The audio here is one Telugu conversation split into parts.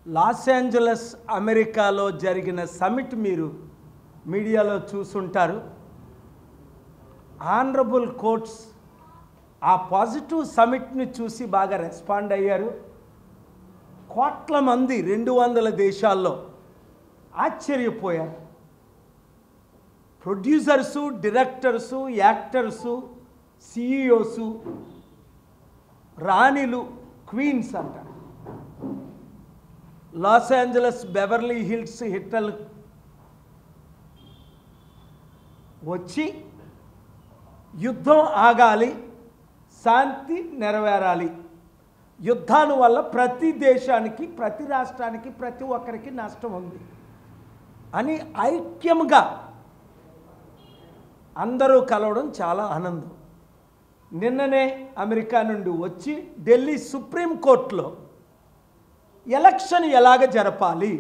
లాస్ ఏంజలస్ అమెరికాలో జరిగిన సమిట్ మీరు మీడియాలో చూసుంటారు. ఆనరబుల్ కోర్ట్స్ ఆ పాజిటివ్ సమిట్ని చూసి బాగా రెస్పాండ్ అయ్యారు. కోట్ల మంది 200 దేశాల్లో ఆశ్చర్యపోయారు. ప్రొడ్యూసర్సు, డైరెక్టర్సు, యాక్టర్సు, సిఇఓసు, రాణిలు, క్వీన్స్ అంటారు. లాస్ ఏంజలస్ బెవర్లీ హిల్స్ హిట్టల్ వచ్చి యుద్ధం ఆగాలి, శాంతి నెరవేరాలి, యుద్ధాల వల్ల ప్రతి దేశానికి, ప్రతి రాష్ట్రానికి, ప్రతి ఒక్కరికి నష్టం ఉంది అని ఐక్యంగా అందరూ కలవడం చాలా ఆనందం. నిన్ననే అమెరికా నుండి వచ్చి ఢిల్లీ సుప్రీంకోర్టులో ఎలక్షన్ ఎలాగ జరపాలి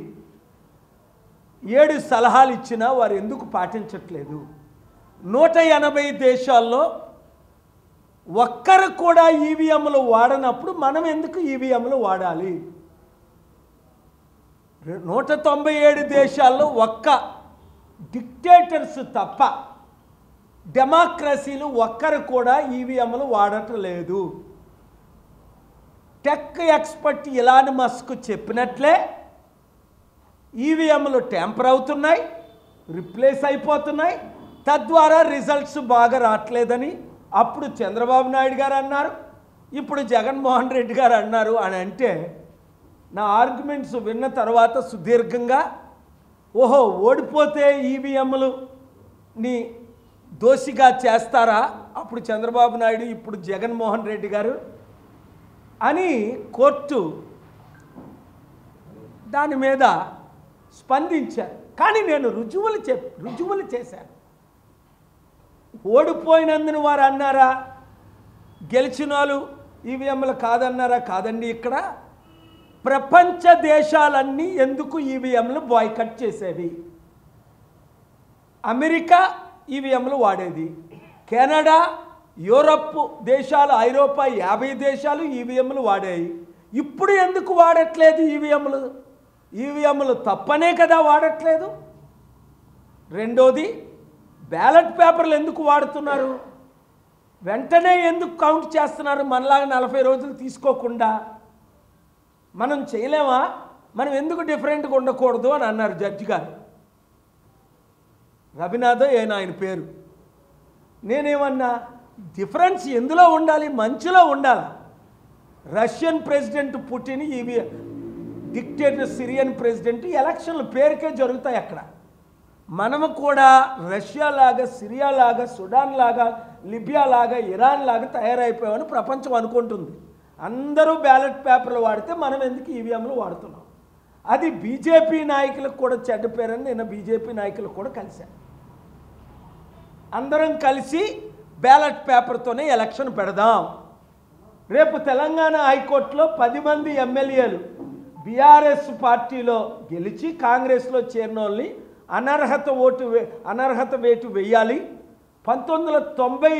7 సలహాలు ఇచ్చినా వారు ఎందుకు పాటించట్లేదు? 180 దేశాల్లో ఒక్కరు కూడా ఈవీఎంలు వాడనప్పుడు మనం ఎందుకు ఈవీఎంలు వాడాలి? 197 దేశాల్లో ఒక్క డిక్టేటర్స్ తప్ప డెమోక్రసీలు ఒక్కరు కూడా ఈవీఎంలు వాడటం లేదు. టెక్ ఎక్స్పర్ట్ ఇలాన్ మస్క్ చెప్పినట్లే ఈవీఎంలు ట్యాంపర్ అవుతున్నాయి, రిప్లేస్ అయిపోతున్నాయి, తద్వారా రిజల్ట్స్ బాగా రావట్లేదని అప్పుడు చంద్రబాబు నాయుడు గారు అన్నారు, ఇప్పుడు జగన్మోహన్ రెడ్డి గారు అన్నారు అని అంటే నా ఆర్గ్యుమెంట్స్ విన్న తర్వాత సుదీర్ఘంగా ఓహో ఓడిపోతే ఈవీఎంలని దోషిగా చేస్తారా అప్పుడు చంద్రబాబు నాయుడు, ఇప్పుడు జగన్మోహన్ రెడ్డి గారు అని కోర్టు దాని మీద స్పందించారు. కానీ నేను రుజువులు చేశాను. ఓడిపోయినందున వారు అన్నారా, గెలిచిన వాళ్ళు ఈవీఎంలు కాదన్నారా? కాదండి. ఇక్కడ ప్రపంచ దేశాలన్నీ ఎందుకు ఈవీఎంలు బాయ్కట్ చేసేవి? అమెరికా ఈవీఎంలు వాడేది, కెనడా, యూరప్ దేశాలు, ఐరోపా 50 దేశాలు ఈవీఎంలు వాడాయి. ఇప్పుడు ఎందుకు వాడట్లేదు ఈవీఎంలు? ఈవీఎంలు తప్పనే కదా వాడట్లేదు. రెండోది, బ్యాలెట్ పేపర్లు ఎందుకు వాడుతున్నారు? వెంటనే ఎందుకు కౌంట్ చేస్తున్నారు? మనలాగా 40 రోజులు తీసుకోకుండా మనం చేయలేమా? మనం ఎందుకు డిఫరెంట్గా ఉండకూడదు అని అన్నారు జడ్జి గారు. రవినాథ్ ఆయన పేరు. నేనేమన్నా, డిఫరెన్స్ ఎందులో ఉండాలి? మంచిలో ఉండాలి. రష్యన్ ప్రెసిడెంట్ పుటిన్, ఇవి డిక్టేటర్ సిరియన్ ప్రెసిడెంట్ ఎలక్షన్లు పేరుకే జరుగుతాయి అక్కడ. మనము కూడా రష్యా లాగా, సిరియా లాగా, సుడాన్ లాగా, లిబియా లాగా, ఇరాన్ లాగా తయారైపోయామని ప్రపంచం అనుకుంటుంది. అందరూ బ్యాలెట్ పేపర్లు వాడితే మనం ఎందుకు ఈవీఎంలు వాడుతున్నాం? అది బీజేపీ నాయకులకు కూడా చెడ్డ పేరని నిన్న బీజేపీ నాయకులకు కూడా కలిశాను. అందరం కలిసి బ్యాలెట్ పేపర్తోనే ఎలక్షన్ పెడదాం. రేపు తెలంగాణ హైకోర్టులో 10 మంది ఎమ్మెల్యేలు బీఆర్ఎస్ పార్టీలో గెలిచి కాంగ్రెస్లో చేరిన వాళ్ళని అనర్హత వేటు వేయాలి. 1990